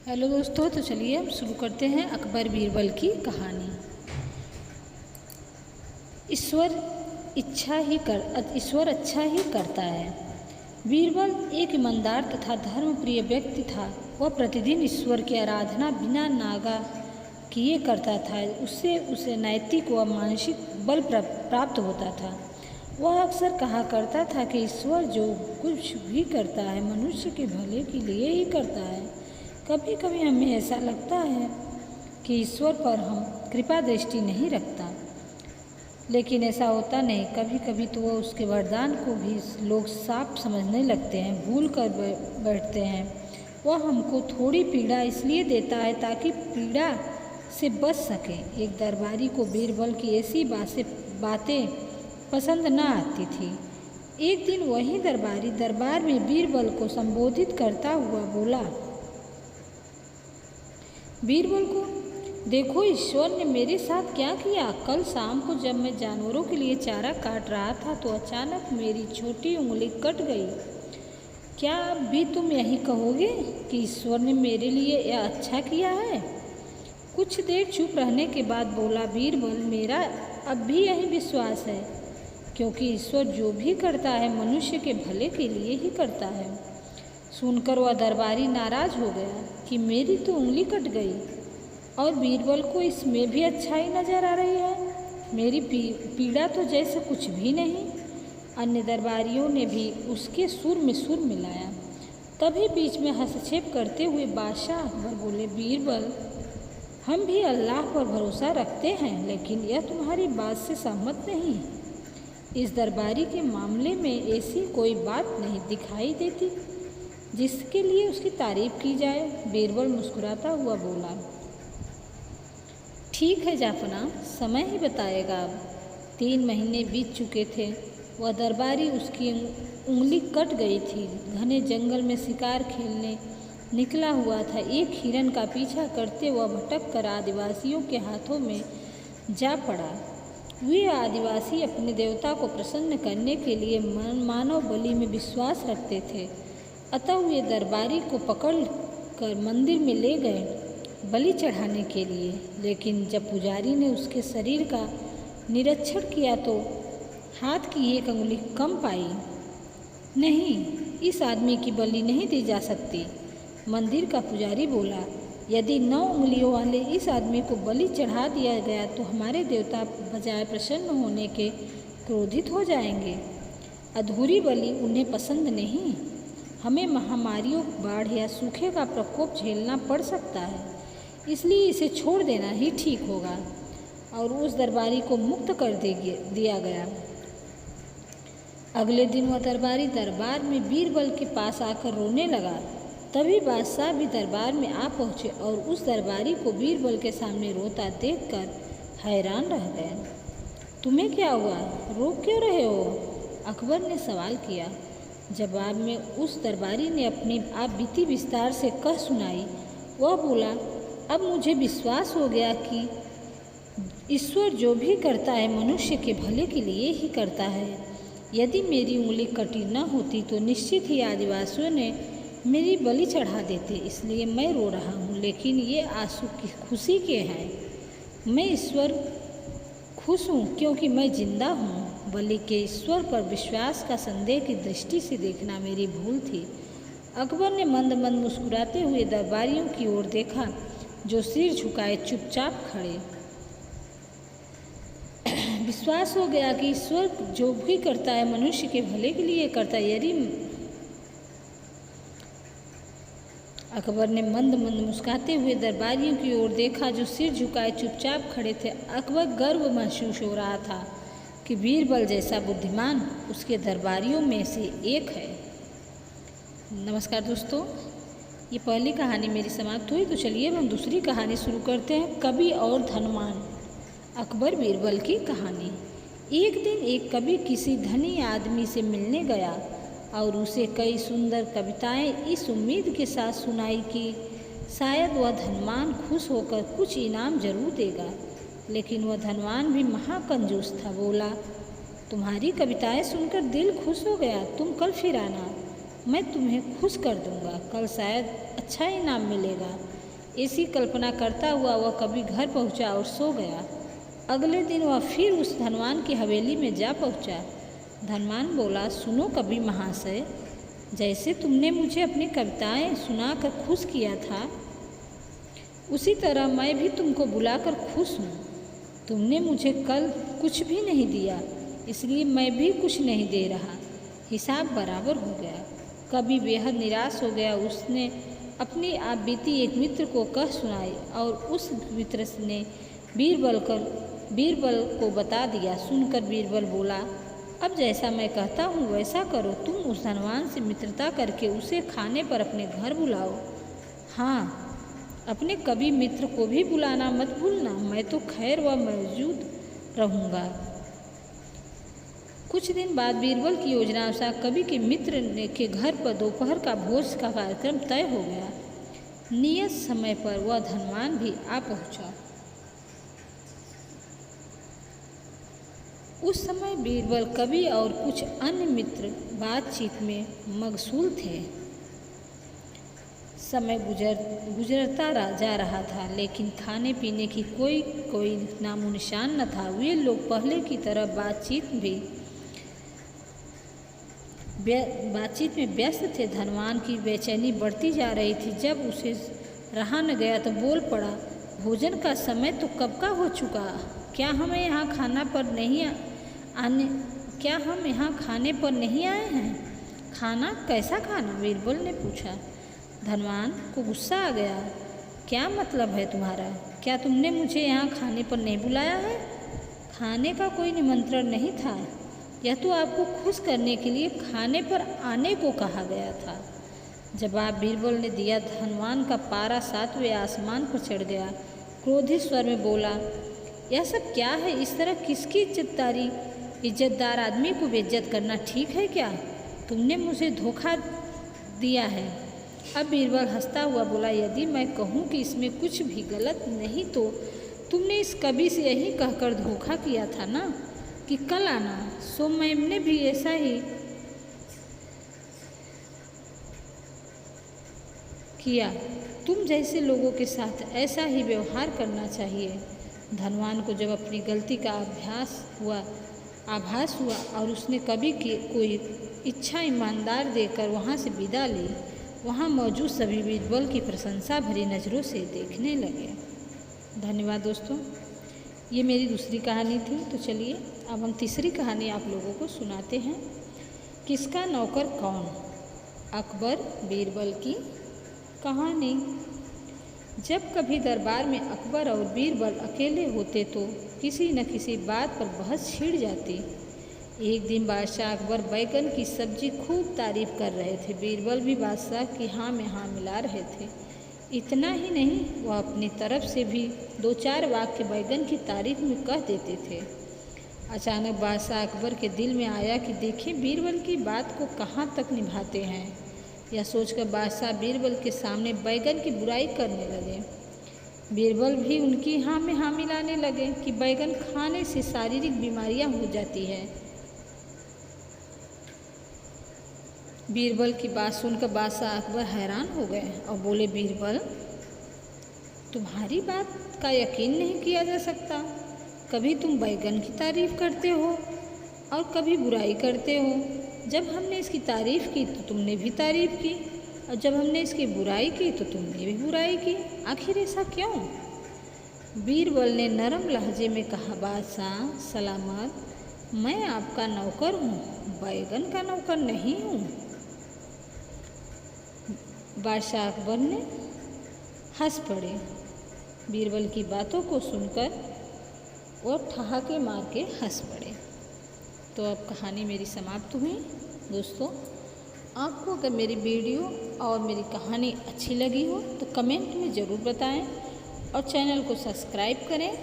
Hello दोस्तों, तो चलिए हम शुरू करते हैं अकबर बीरबल की कहानी। ईश्वर ईश्वर अच्छा ही करता है। बीरबल एक ईमानदार तथा धर्मप्रिय व्यक्ति था। वह प्रतिदिन ईश्वर की आराधना बिना नागा किए करता था। उससे उसे नैतिक व मानसिक बल प्राप्त होता था। वह अक्सर कहा करता था कि ईश्वर जो कुछ भी करता है मनुष्य के भले के लिए ही करता है। कभी कभी हमें ऐसा लगता है कि ईश्वर पर हम कृपा दृष्टि नहीं रखता, लेकिन ऐसा होता नहीं। कभी कभी तो वह उसके वरदान को भी लोग साफ समझने लगते हैं, भूल कर बैठते हैं। वह हमको थोड़ी पीड़ा इसलिए देता है ताकि पीड़ा से बच सके। एक दरबारी को बीरबल की ऐसी बातें पसंद न आती थी। एक दिन वही दरबारी दरबार में बीरबल को संबोधित करता हुआ बोला, बीरबल को देखो, ईश्वर ने मेरे साथ क्या किया। कल शाम को जब मैं जानवरों के लिए चारा काट रहा था तो अचानक मेरी छोटी उंगली कट गई। क्या अब भी तुम यही कहोगे कि ईश्वर ने मेरे लिए यह अच्छा किया है? कुछ देर चुप रहने के बाद बोला बीरबल, मेरा अब भी यही विश्वास है, क्योंकि ईश्वर जो भी करता है मनुष्य के भले के लिए ही करता है। सुनकर वह दरबारी नाराज हो गया कि मेरी तो उंगली कट गई और बीरबल को इसमें भी अच्छाई नजर आ रही है। मेरी पीड़ा तो जैसे कुछ भी नहीं। अन्य दरबारियों ने भी उसके सुर में सुर मिलाया। तभी बीच में हस्तक्षेप करते हुए बादशाह अकबर बोले, बीरबल, हम भी अल्लाह पर भरोसा रखते हैं, लेकिन यह तुम्हारी बात से सहमत नहीं। इस दरबारी के मामले में ऐसी कोई बात नहीं दिखाई देती जिसके लिए उसकी तारीफ की जाए। बीरबल मुस्कुराता हुआ बोला, ठीक है जाफना, समय ही बताएगा। अब 3 महीने बीत चुके थे। वह दरबारी, उसकी उंगली कट गई थी, घने जंगल में शिकार खेलने निकला हुआ था। एक हिरन का पीछा करते वह भटक कर आदिवासियों के हाथों में जा पड़ा। वे आदिवासी अपने देवता को प्रसन्न करने के लिए मानव बलि में विश्वास रखते थे। अतः वे दरबारी को पकड़ कर मंदिर में ले गए बलि चढ़ाने के लिए। लेकिन जब पुजारी ने उसके शरीर का निरीक्षण किया तो हाथ की एक अंगुली कम पाई। नहीं, इस आदमी की बलि नहीं दी जा सकती। मंदिर का पुजारी बोला, यदि 9 उंगलियों वाले इस आदमी को बलि चढ़ा दिया गया तो हमारे देवता बजाय प्रसन्न होने के क्रोधित हो जाएंगे। अधूरी बलि उन्हें पसंद नहीं। हमें महामारियों, बाढ़ या सूखे का प्रकोप झेलना पड़ सकता है, इसलिए इसे छोड़ देना ही ठीक होगा। और उस दरबारी को मुक्त कर दिया गया। अगले दिन वह दरबारी दरबार में बीरबल के पास आकर रोने लगा। तभी बादशाह भी दरबार में आ पहुँचे और उस दरबारी को बीरबल के सामने रोता देखकर हैरान रह गए। तुम्हें क्या हुआ, रो क्यों रहे हो? अकबर ने सवाल किया। जवाब में उस दरबारी ने अपनी आप बीती विस्तार से कह सुनाई। वह बोला, अब मुझे विश्वास हो गया कि ईश्वर जो भी करता है मनुष्य के भले के लिए ही करता है। यदि मेरी उंगली कटी न होती तो निश्चित ही आदिवासियों ने मेरी बलि चढ़ा देते, इसलिए मैं रो रहा हूँ। लेकिन ये आंसू की खुशी के हैं। मैं ईश्वर खुश हूँ क्योंकि मैं जिंदा हूँ। बलि के ईश्वर पर विश्वास का संदेह की दृष्टि से देखना मेरी भूल थी। अकबर ने मंद मंद मुस्कुराते हुए दरबारियों की ओर देखा, जो सिर झुकाए चुपचाप खड़े। विश्वास हो गया कि ईश्वर जो भी करता है मनुष्य के भले के लिए करता है। यदि अकबर ने मंद मंद मुस्कुराते हुए दरबारियों की ओर देखा, जो सिर झुकाए चुपचाप खड़े थे। अकबर गर्व महसूस हो रहा था कि बीरबल जैसा बुद्धिमान उसके दरबारियों में से एक है। नमस्कार दोस्तों, ये पहली कहानी मेरी समाप्त हुई, तो चलिए हम दूसरी कहानी शुरू करते हैं। कवि और धनवान, अकबर बीरबल की कहानी। एक दिन एक कवि किसी धनी आदमी से मिलने गया और उसे कई सुंदर कविताएं इस उम्मीद के साथ सुनाई कि शायद वह धनवान खुश होकर कुछ इनाम जरूर देगा। लेकिन वह धनवान भी महाकंजूस था। बोला, तुम्हारी कविताएं सुनकर दिल खुश हो गया, तुम कल फिर आना। मैं तुम्हें खुश कर दूंगा, कल शायद अच्छा इनाम मिलेगा। ऐसी कल्पना करता हुआ वह कभी घर पहुंचा और सो गया। अगले दिन वह फिर उस धनवान की हवेली में जा पहुंचा। धनवान बोला, सुनो कवि महाशय, जैसे तुमने मुझे अपनी कविताएं सुनाकर खुश किया था, उसी तरह मैं भी तुमको बुलाकर खुश हूँ। तुमने मुझे कल कुछ भी नहीं दिया, इसलिए मैं भी कुछ नहीं दे रहा। हिसाब बराबर हो गया। कवि बेहद निराश हो गया। उसने अपनी आप बीती एक मित्र को कह सुनाई और उस मित्र ने बीरबल को बता दिया। सुनकर बीरबल बोला, अब जैसा मैं कहता हूँ वैसा करो। तुम उस धनवान से मित्रता करके उसे खाने पर अपने घर बुलाओ। हाँ, अपने कवि मित्र को भी बुलाना मत भूलना। मैं तो खैर वह मौजूद रहूँगा। कुछ दिन बाद बीरबल की योजना अनुसार कवि के मित्र के घर पर दोपहर का भोज का कार्यक्रम तय हो गया। नियत समय पर वह धनवान भी आ पहुँचा। उस समय बीरबल, कवि और कुछ अन्य मित्र बातचीत में मशगूल थे। समय गुजरता जा रहा था, लेकिन खाने पीने की कोई नामो निशान न था। वे लोग पहले की तरह बातचीत में व्यस्त थे। धनवान की बेचैनी बढ़ती जा रही थी। जब उसे रहा न गया तो बोल पड़ा, भोजन का समय तो कब का हो चुका। क्या हम यहाँ खाने पर नहीं आए हैं? खाना? कैसा खाना? बीरबल ने पूछा। धनवान को गुस्सा आ गया। क्या मतलब है तुम्हारा? क्या तुमने मुझे यहाँ खाने पर नहीं बुलाया है? खाने का कोई निमंत्रण नहीं था। यह तो आपको खुश करने के लिए खाने पर आने को कहा गया था। जवाब बीरबल ने दिया। धनवान का पारा 7वें आसमान पर चढ़ गया। क्रोधित स्वर में बोला, यह सब क्या है? इस तरह किसकी इज्जतदार आदमी को बेइज्जत करना ठीक है क्या? तुमने मुझे धोखा दिया है। अब बीरबल हंसता हुआ बोला, यदि मैं कहूँ कि इसमें कुछ भी गलत नहीं तो तुमने इस कवि से यही कहकर धोखा किया था ना कि कल आना। सो मैंने भी ऐसा ही किया। तुम जैसे लोगों के साथ ऐसा ही व्यवहार करना चाहिए। धनवान को जब अपनी गलती का आभास हुआ और उसने कवि की कोई इच्छा ईमानदार देकर वहाँ से विदा ली, वहाँ मौजूद सभी बीरबल की प्रशंसा भरी नज़रों से देखने लगे। धन्यवाद दोस्तों, ये मेरी दूसरी कहानी थी। तो चलिए अब हम तीसरी कहानी आप लोगों को सुनाते हैं। किसका नौकर कौन? अकबर बीरबल की कहानी। जब कभी दरबार में अकबर और बीरबल अकेले होते तो किसी न किसी बात पर बहस छिड़ जाती। एक दिन बादशाह अकबर बैगन की सब्जी खूब तारीफ कर रहे थे। बीरबल भी बादशाह की हाँ में हाँ मिला रहे थे। इतना ही नहीं, वह अपनी तरफ से भी 2-4 वाक्य बैगन की तारीफ में कह देते थे। अचानक बादशाह अकबर के दिल में आया कि देखें बीरबल की बात को कहाँ तक निभाते हैं। यह सोचकर बादशाह बीरबल के सामने बैगन की बुराई करने लगे। बीरबल भी उनकी हाँ में हाँ मिलाने लगे कि बैगन खाने से शारीरिक बीमारियां हो जाती है। बीरबल की बात सुनकर बादशाह अकबर हैरान हो गए और बोले, बीरबल, तुम्हारी बात का यकीन नहीं किया जा सकता। कभी तुम बैगन की तारीफ करते हो और कभी बुराई करते हो। जब हमने इसकी तारीफ़ की तो तुमने भी तारीफ़ की, और जब हमने इसकी बुराई की तो तुमने भी बुराई की। आखिर ऐसा क्यों? बीरबल ने नरम लहजे में कहा, बादशाह सलामत, मैं आपका नौकर हूँ, बैगन का नौकर नहीं हूँ। बादशाह अकबर ने हंस पड़े। बीरबल की बातों को सुनकर वो ठहाके मार के हंस पड़े। तो अब कहानी मेरी समाप्त हुई। दोस्तों, आपको अगर मेरी वीडियो और मेरी कहानी अच्छी लगी हो तो कमेंट में ज़रूर बताएं और चैनल को सब्सक्राइब करें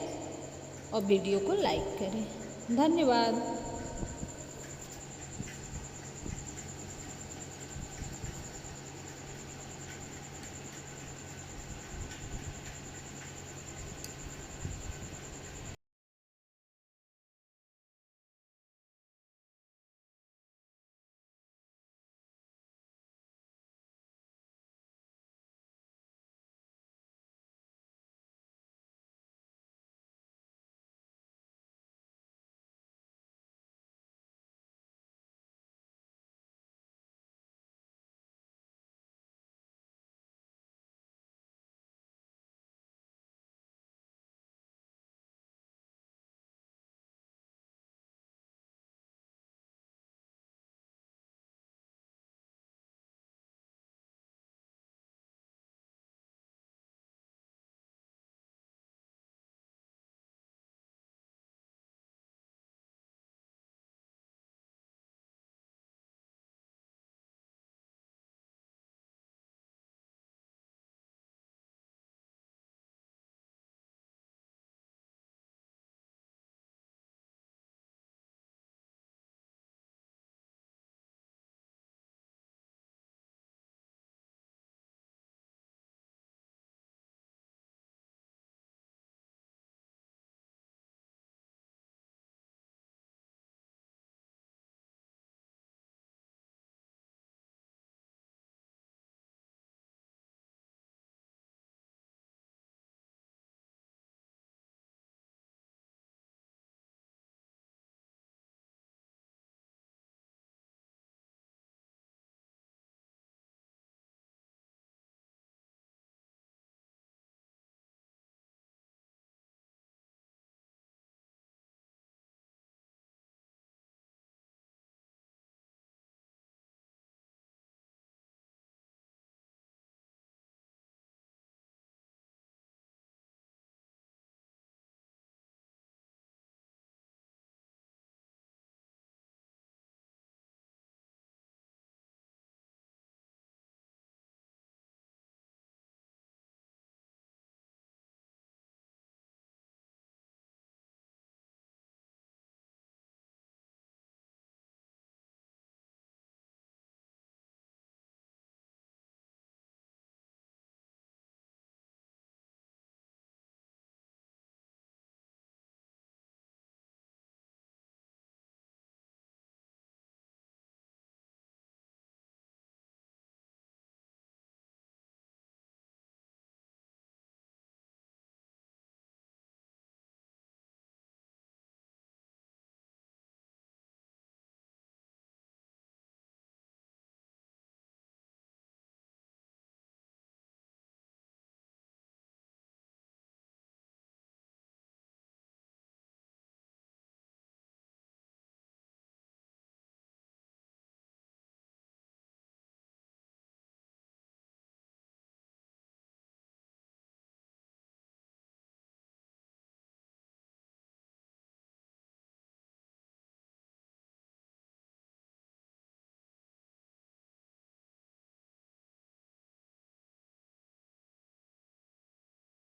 और वीडियो को लाइक करें। धन्यवाद।